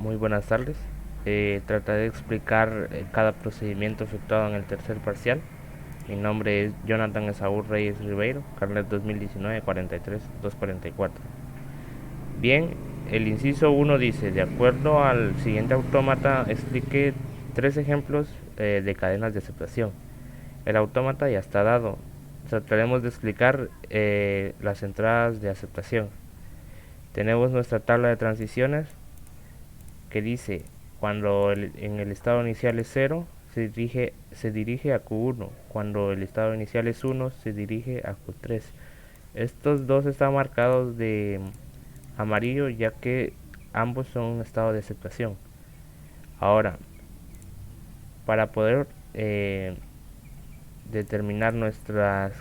Muy buenas tardes. Trataré de explicar cada procedimiento efectuado en el tercer parcial. Mi nombre es Jonathan Esaú Reyes Ribeiro, carnet 2019 43244. Bien, el inciso 1 dice: de acuerdo al siguiente autómata, explique 3 ejemplos de cadenas de aceptación. El autómata ya está dado. Trataremos de explicar las entradas de aceptación. Tenemos nuestra tabla de transiciones que dice: cuando en el estado inicial es 0, se dirige a Q1. Cuando el estado inicial es 1, se dirige a Q3. Estos dos están marcados de amarillo, ya que ambos son un estado de aceptación. Ahora, para poder determinar nuestras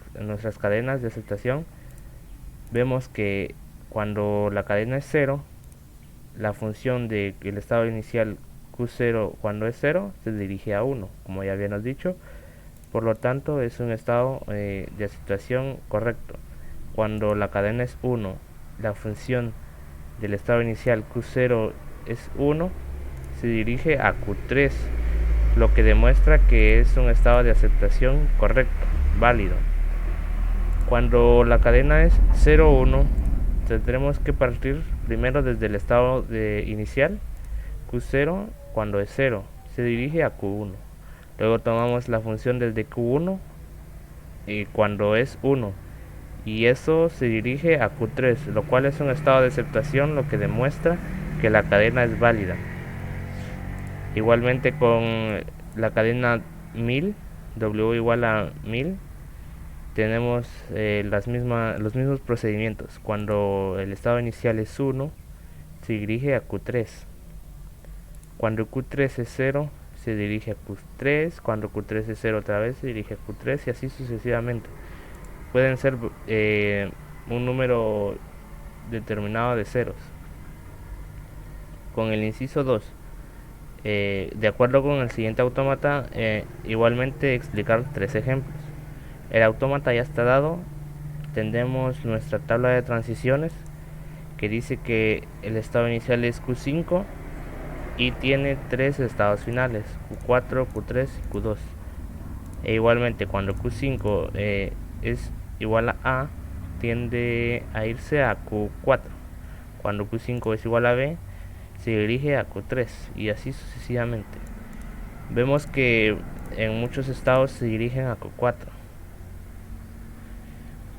cadenas de aceptación, vemos que cuando la cadena es 0, la función del estado inicial Q0 cuando es 0 se dirige a 1, como ya habíamos dicho. Por lo tanto, es un estado de aceptación correcto. Cuando la cadena es 1, la función del estado inicial Q0 es 1, se dirige a Q3, lo que demuestra que es un estado de aceptación correcto, válido. Cuando la cadena es 0, 1, tendremos que partir primero desde el estado inicial Q0 cuando es 0, se dirige a Q1. Luego tomamos la función desde Q1 cuando es 1, y eso se dirige a Q3, lo cual es un estado de aceptación, lo que demuestra que la cadena es válida. Igualmente con la cadena 1000, W igual a 1000, tenemos los mismos procedimientos. Cuando el estado inicial es 1, se dirige a Q3. Cuando Q3 es 0, se dirige a Q3. Cuando Q3 es 0 otra vez, se dirige a Q3, y así sucesivamente. Pueden ser un número determinado de ceros. Con el inciso 2, de acuerdo con el siguiente autómata, igualmente explicar 3 ejemplos. El autómata ya está dado. Tendremos nuestra tabla de transiciones que dice que el estado inicial es Q5 y tiene 3 estados finales: Q4, Q3 y Q2. E igualmente, cuando Q5 es igual a A, tiende a irse a Q4. Cuando Q5 es igual a B, se dirige a Q3, y así sucesivamente. Vemos que en muchos estados se dirigen a Q4.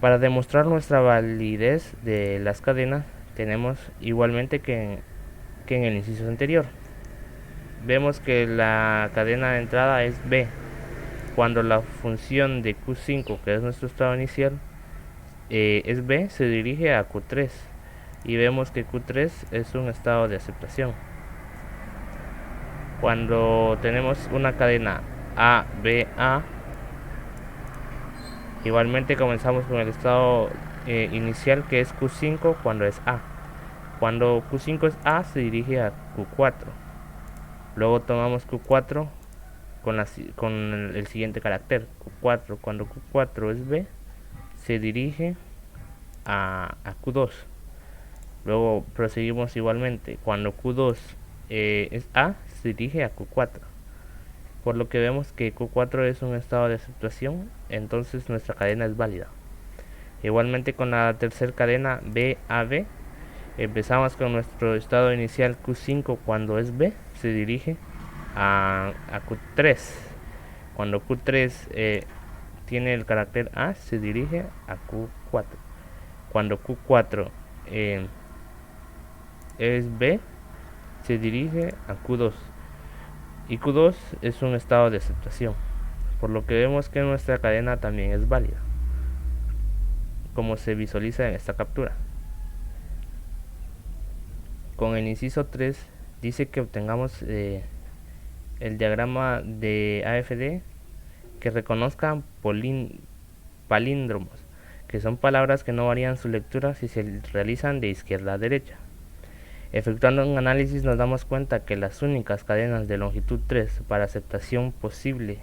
Para demostrar nuestra validez de las cadenas, tenemos igualmente que en el inciso anterior. Vemos que la cadena de entrada es B. Cuando la función de Q5, que es nuestro estado inicial, es B, se dirige a Q3, y vemos que Q3 es un estado de aceptación. Cuando tenemos una cadena A, B, A, igualmente comenzamos con el estado inicial, que es Q5 cuando es A. Cuando Q5 es A, se dirige a Q4. Luego tomamos Q4 con el siguiente carácter, Q4. Cuando Q4 es B, se dirige a Q2. Luego proseguimos igualmente. Cuando Q2 es A, se dirige a Q4. Por lo que vemos que Q4 es un estado de aceptación, entonces nuestra cadena es válida. Igualmente con la tercera cadena B a B, empezamos con nuestro estado inicial Q5 cuando es B, se dirige a Q3. Cuando Q3 tiene el carácter A, se dirige a Q4. Cuando Q4 es B, se dirige a Q2. Y Q2 es un estado de aceptación, por lo que vemos que nuestra cadena también es válida, como se visualiza en esta captura. Con el inciso 3 dice que obtengamos el diagrama de AFD que reconozca palíndromos, que son palabras que no varían su lectura si se realizan de izquierda a derecha. Efectuando un análisis, nos damos cuenta que las únicas cadenas de longitud 3 para aceptación posible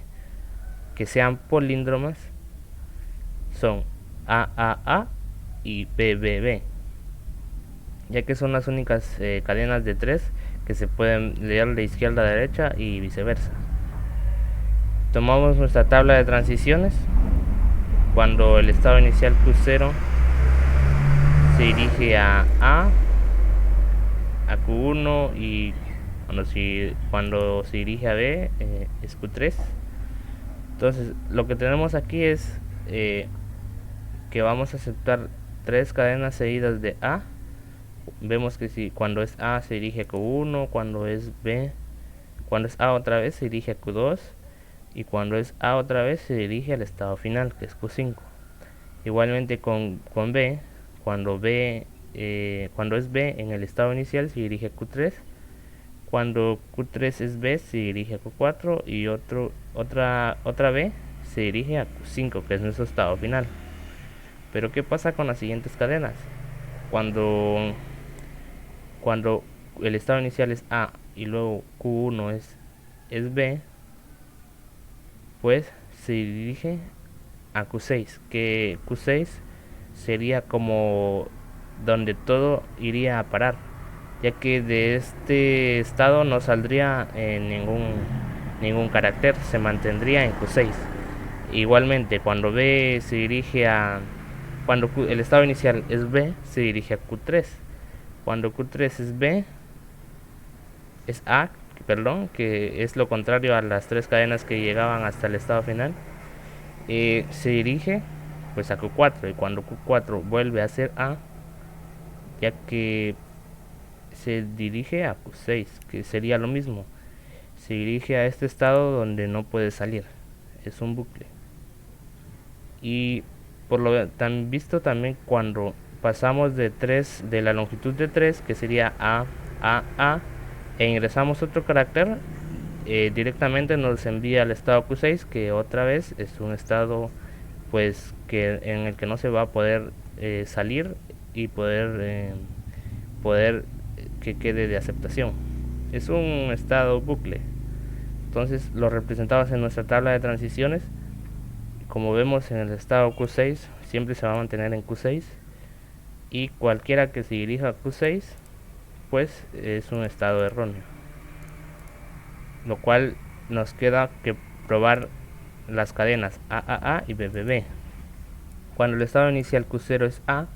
que sean palíndromas son AAA y BBB, ya que son las únicas cadenas de 3 que se pueden leer de izquierda a derecha y viceversa. Tomamos nuestra tabla de transiciones. Cuando el estado inicial Q0 se dirige a Q1 y cuando se dirige a B es Q3. Entonces lo que tenemos aquí es que vamos a aceptar 3 cadenas seguidas de A. Vemos que si cuando es A se dirige a Q1, cuando es A otra vez se dirige a Q2 y cuando es A otra vez se dirige al estado final, que es Q5. Igualmente con B, cuando es B en el estado inicial se dirige a Q3, cuando Q3 es B se dirige a Q4 y otra B se dirige a Q5, que es nuestro estado final. Pero ¿qué pasa con las siguientes cadenas? Cuando el estado inicial es A y luego Q1 es B, pues se dirige a Q6, que Q6 sería como donde todo iría a parar, ya que de este estado no saldría ningún carácter, se mantendría en Q6. Igualmente cuando B se dirige cuando el estado inicial es B, se dirige a Q3. Cuando Q3 es B, es A, perdón, que es lo contrario a las 3 cadenas que llegaban hasta el estado final, se dirige pues a Q4, y cuando Q4 vuelve a ser A, ya que se dirige a Q6, que sería lo mismo, se dirige a este estado donde no puede salir, es un bucle. Y por lo tan visto también cuando pasamos de la longitud de 3, que sería A, e ingresamos otro carácter, directamente nos envía al estado Q6, que otra vez es un estado pues en el que no se va a poder salir y poder que quede de aceptación. Es un estado bucle. Entonces lo representamos en nuestra tabla de transiciones. Como vemos, en el estado Q6 siempre se va a mantener en Q6, y cualquiera que se dirija a Q6 pues es un estado erróneo, lo cual nos queda que probar las cadenas A y B. Cuando el estado inicial Q0 es A,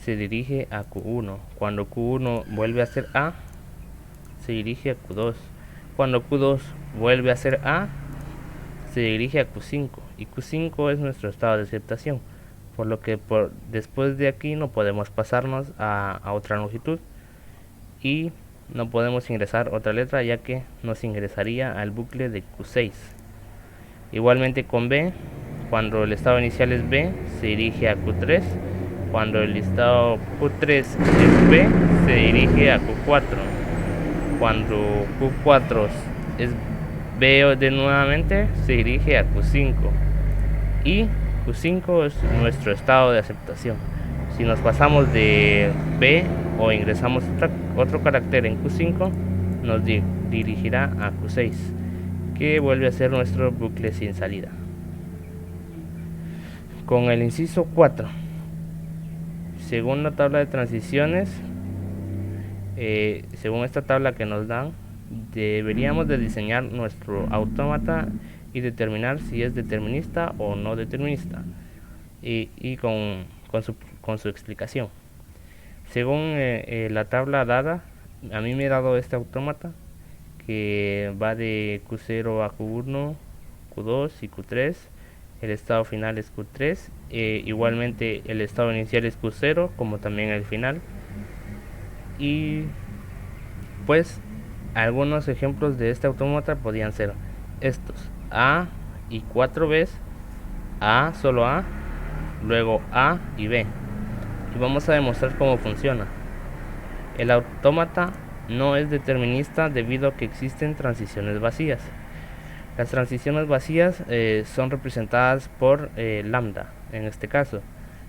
se dirige a Q1. Cuando Q1 vuelve a ser A, se dirige a Q2. Cuando Q2 vuelve a ser A, se dirige a Q5, y Q5 es nuestro estado de aceptación, por lo que después de aquí no podemos pasarnos a otra longitud y no podemos ingresar otra letra, ya que nos ingresaría al bucle de Q6. Igualmente con B, cuando el estado inicial es B, se dirige a Q3. Cuando el estado Q3 es B, se dirige a Q4. Cuando Q4 es B de nuevamente, se dirige a Q5. Y Q5 es nuestro estado de aceptación. Si nos pasamos de B o ingresamos otro carácter en Q5, nos dirigirá a Q6, que vuelve a ser nuestro bucle sin salida. Con el inciso 4, según la tabla de transiciones, según esta tabla que nos dan, deberíamos de diseñar nuestro autómata y determinar si es determinista o no determinista, y con su explicación. Según la tabla dada, a mí me he dado este autómata que va de Q0 a Q1, Q2 y Q3. El estado final es Q3. Igualmente el estado inicial es Q0, como también el final. Y pues algunos ejemplos de este autómata podían ser estos: A y 4 Bs, A, solo A, luego A y B. Y vamos a demostrar cómo funciona. El autómata no es determinista debido a que existen transiciones vacías. Las transiciones vacías son representadas por lambda en este caso,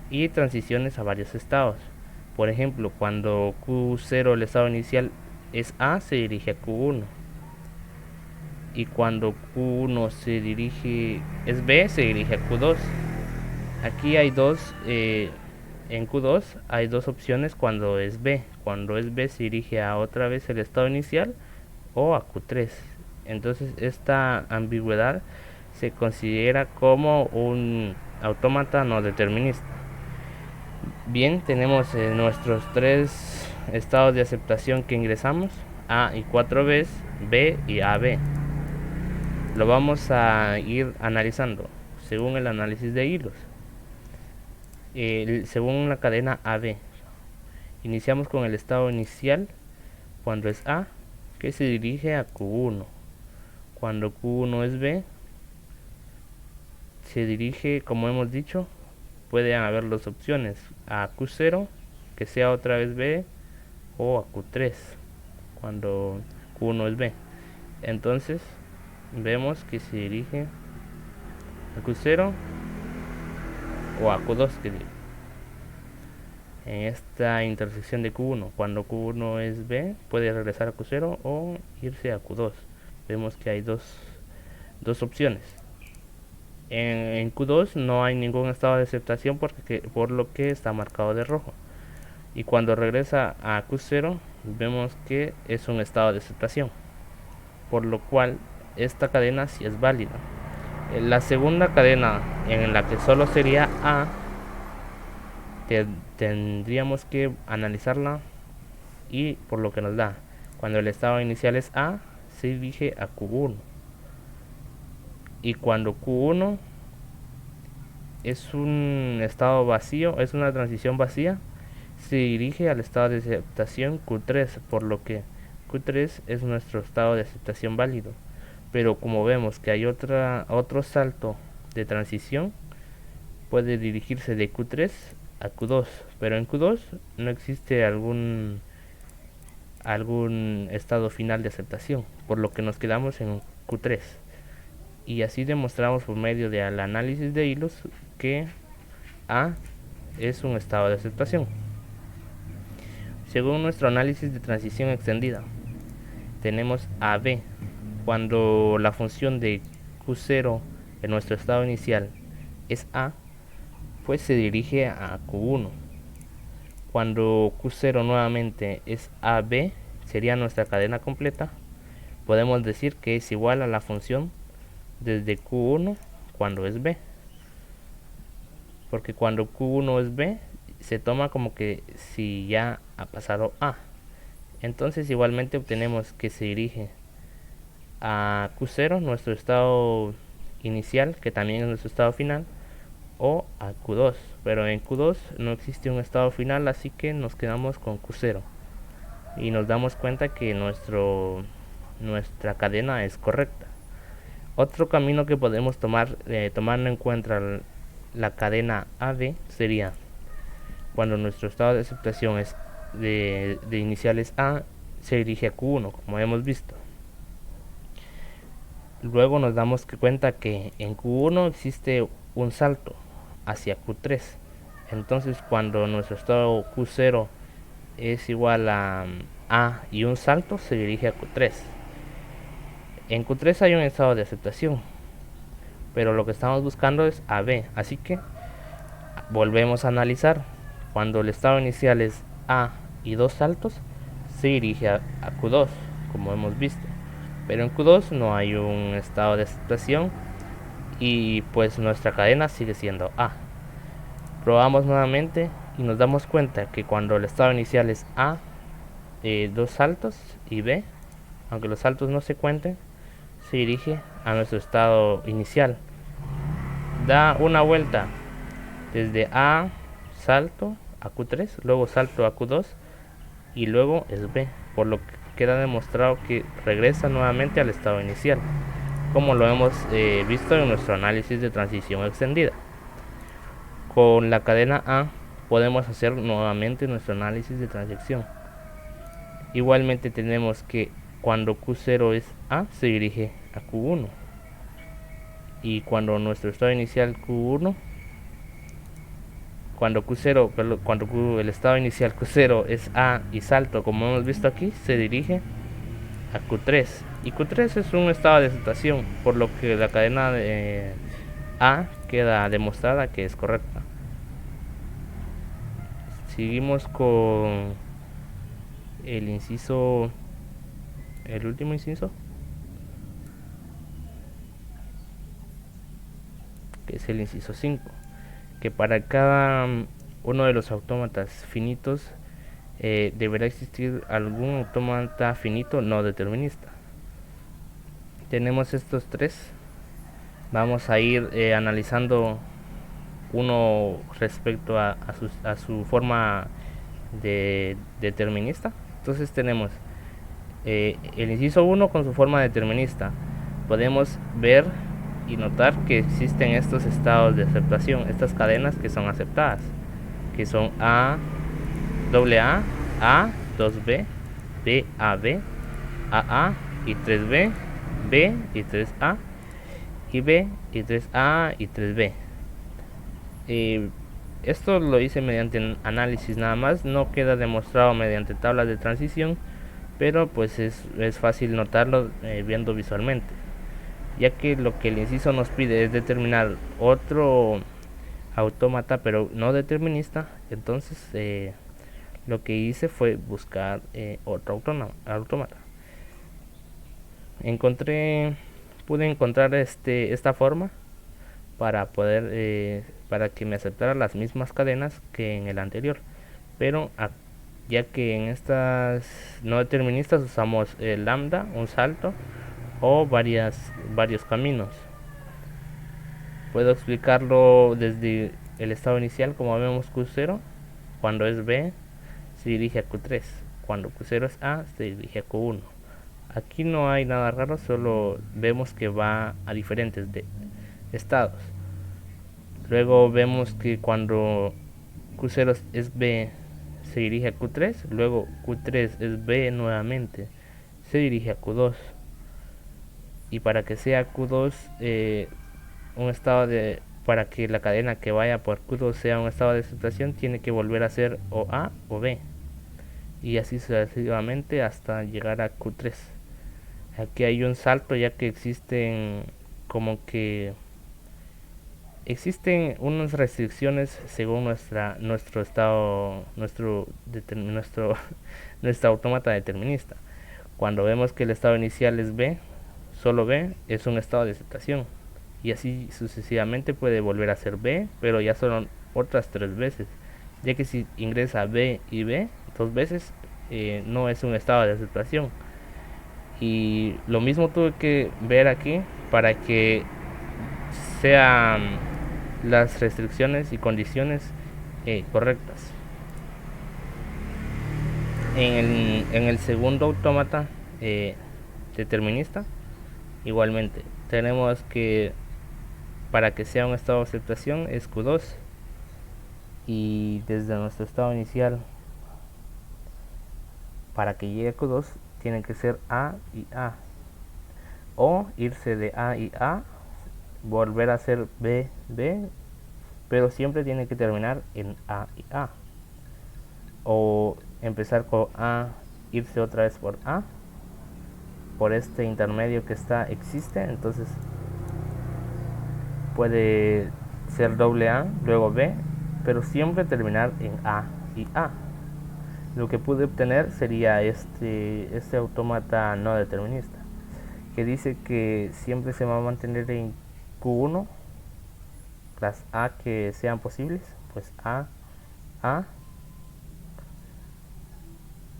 y transiciones a varios estados. Por ejemplo, cuando Q0, el estado inicial, es A, se dirige a Q1, y cuando Q1 es B, se dirige a Q2. Aquí hay dos En Q2 hay dos opciones cuando es B. Cuando es B se dirige a otra vez el estado inicial o a Q3. Entonces esta ambigüedad se considera como un autómata no determinista. Bien, tenemos nuestros tres estados de aceptación que ingresamos, A y 4 veces, B y AB. Lo vamos a ir analizando según el análisis de hilos. Según la cadena AB, iniciamos con el estado inicial cuando es A, que se dirige a Q1. Cuando Q1 es B, se dirige, como hemos dicho, puede haber dos opciones, a Q0, que sea otra vez B, o a Q3, cuando Q1 es B. Entonces, vemos que se dirige a Q0 o a Q2, que digo. En esta intersección de Q1, cuando Q1 es B, puede regresar a Q0 o irse a Q2. Vemos que hay dos opciones. En Q2 no hay ningún estado de aceptación por lo que está marcado de rojo. Y cuando regresa a Q0 vemos que es un estado de aceptación, por lo cual esta cadena sí es válida. La segunda cadena, en la que solo sería A, tendríamos que analizarla y por lo que nos da. Cuando el estado inicial es A, se dirige a Q1. Y cuando Q1 es un estado vacío, es una transición vacía, se dirige al estado de aceptación Q3, por lo que Q3 es nuestro estado de aceptación válido. Pero como vemos que hay otro salto de transición, puede dirigirse de Q3 a Q2, pero en Q2 no existe algún estado final de aceptación, por lo que nos quedamos en Q3. Y así demostramos por medio del análisis de hilos que A es un estado de aceptación. Según nuestro análisis de transición extendida, tenemos AB. Cuando la función de Q0 en nuestro estado inicial es A, pues se dirige a Q1. Cuando Q0 nuevamente es AB, sería nuestra cadena completa. Podemos decir que es igual a la función desde Q1 cuando es B, porque cuando Q1 es B se toma como que si ya ha pasado A. Entonces igualmente obtenemos que se dirige a Q0, nuestro estado inicial, que también es nuestro estado final, o a Q2, pero en Q2 no existe un estado final, así que nos quedamos con Q0 y nos damos cuenta que nuestra cadena es correcta. Otro camino que podemos tomar, tomando en cuenta la cadena AB, sería cuando nuestro estado de aceptación es de iniciales A, se dirige a Q1, como hemos visto. Luego nos damos cuenta que en Q1 existe un salto hacia Q3. Entonces cuando nuestro estado Q0 es igual a A y un salto, se dirige a Q3. En Q3 hay un estado de aceptación, pero lo que estamos buscando es AB, así que volvemos a analizar. Cuando el estado inicial es A y dos saltos, se dirige a Q2, como hemos visto. Pero en Q2 no hay un estado de aceptación y pues nuestra cadena sigue siendo A. Probamos nuevamente y nos damos cuenta que cuando el estado inicial es A, dos saltos, y B, aunque los saltos no se cuenten, se dirige a nuestro estado inicial. Da una vuelta desde A, salto a Q3, luego salto a Q2 y luego es B, por lo que queda demostrado que regresa nuevamente al estado inicial, como lo hemos visto en nuestro análisis de transición extendida. Con la cadena A podemos hacer nuevamente nuestro análisis de transición. Igualmente tenemos que cuando Q0 es A, se dirige a Q1, y cuando nuestro estado inicial Q1, cuando el estado inicial Q0 es A y salto, como hemos visto aquí, se dirige a Q3, y Q3 es un estado de aceptación, por lo que la cadena de A queda demostrada que es correcta. seguimos con el inciso, el último inciso, que es el inciso 5, que para cada uno de los autómatas finitos deberá existir algún autómata finito no determinista. Tenemos estos tres. Vamos a ir analizando uno respecto a su forma de determinista. Entonces tenemos el inciso 1 con su forma determinista. Podemos ver y notar que existen estos estados de aceptación, estas cadenas que son aceptadas, que son A, A, 2B, B, AB, AA y 3B, B y 3A, y B y 3A y 3B. Esto lo hice mediante análisis nada más, no queda demostrado mediante tablas de transición, pero pues es fácil notarlo viendo visualmente, ya que lo que el inciso nos pide es determinar otro autómata pero no determinista. Entonces lo que hice fue buscar otro autómata. Pude encontrar esta forma para poder para que me aceptara las mismas cadenas que en el anterior, pero ya que en estas no deterministas usamos el lambda, un salto o varios caminos. Puedo explicarlo desde el estado inicial. Como vemos, Q0 cuando es B se dirige a Q3, cuando Q0 es A se dirige a Q1. Aquí no hay nada raro, solo vemos que va a diferentes estados. Luego vemos que cuando Q0 es B se dirige a Q3, luego Q3 es B nuevamente, se dirige a Q2. Y para que sea Q2 para que la cadena que vaya por Q2 sea un estado de aceptación, tiene que volver a ser o A o B, y así sucesivamente hasta llegar a Q3. Aquí hay un salto, ya que existen unas restricciones según nuestro estado, nuestro autómata determinista. Cuando vemos que el estado inicial es B, solo B es un estado de aceptación, y así sucesivamente puede volver a ser B, pero ya son otras 3 veces, ya que si ingresa B y B 2 veces no es un estado de aceptación. Y lo mismo tuve que ver aquí para que sean las restricciones y condiciones correctas. En el segundo autómata determinista, igualmente tenemos que para que sea un estado de aceptación es Q2, y desde nuestro estado inicial para que llegue a Q2 tienen que ser A y A, o irse de A y A, volver a ser B, B, pero siempre tiene que terminar en A y A, o empezar con A, irse otra vez por A, por este intermedio que existe, entonces puede ser doble A, luego B, pero siempre terminar en A y A. Lo que pude obtener sería este autómata no determinista, que dice que siempre se va a mantener en Q1 las A que sean posibles, pues A,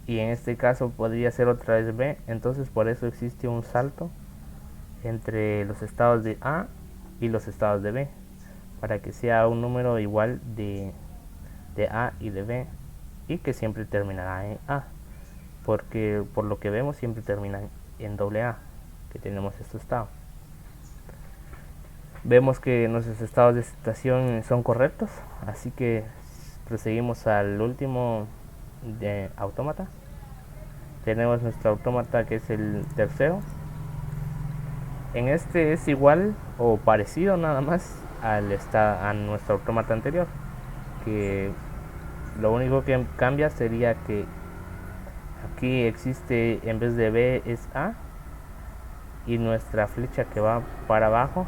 y en este caso podría ser otra vez B. Entonces por eso existe un salto entre los estados de A y los estados de B, para que sea un número igual de A y de B, y que siempre terminará en A, porque por lo que vemos siempre terminan en doble A, que tenemos este estado. Vemos que nuestros estados de aceptación son correctos, así que proseguimos al último autómata. Tenemos nuestro autómata, que es el tercero. En este es igual o parecido nada más a nuestro autómata anterior, que lo único que cambia sería que aquí existe, en vez de B es A, y nuestra flecha que va para abajo,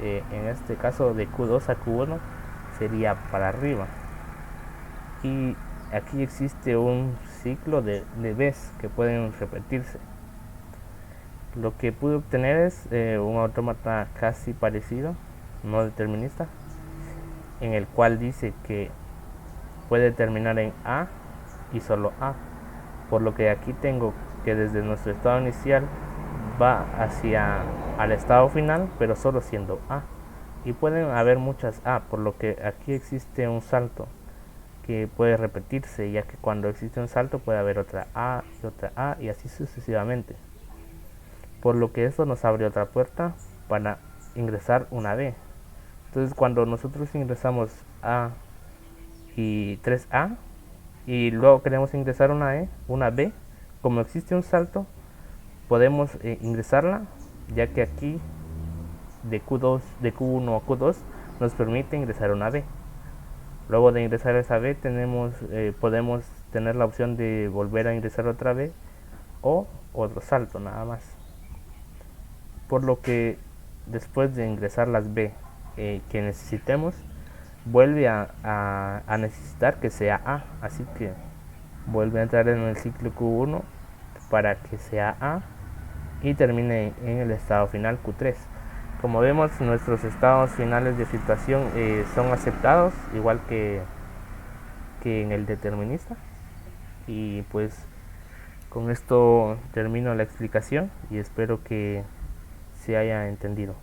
en este caso de Q2 a Q1, sería para arriba. y aquí existe un ciclo de Bs que pueden repetirse. Lo que pude obtener es un autómata casi parecido, no determinista, en el cual dice que puede terminar en A y solo A, por lo que aquí tengo que desde nuestro estado inicial va hacia al estado final, pero solo siendo A, y pueden haber muchas A, por lo que aquí existe un salto que puede repetirse, ya que cuando existe un salto puede haber otra A y así sucesivamente, por lo que esto nos abre otra puerta para ingresar una B. Entonces cuando nosotros ingresamos A y 3A y luego queremos ingresar una B, como existe un salto, podemos ingresarla, ya que aquí de Q1 a Q2 nos permite ingresar una B. Luego de ingresar esa B podemos tener la opción de volver a ingresar otra B o otro salto nada más. Por lo que después de ingresar las B que necesitemos, vuelve a necesitar que sea A, así que vuelve a entrar en el ciclo Q1 para que sea A y termine en el estado final Q3. Como vemos, nuestros estados finales de situación son aceptados, igual que en el determinista. Y pues con esto termino la explicación y espero que se haya entendido.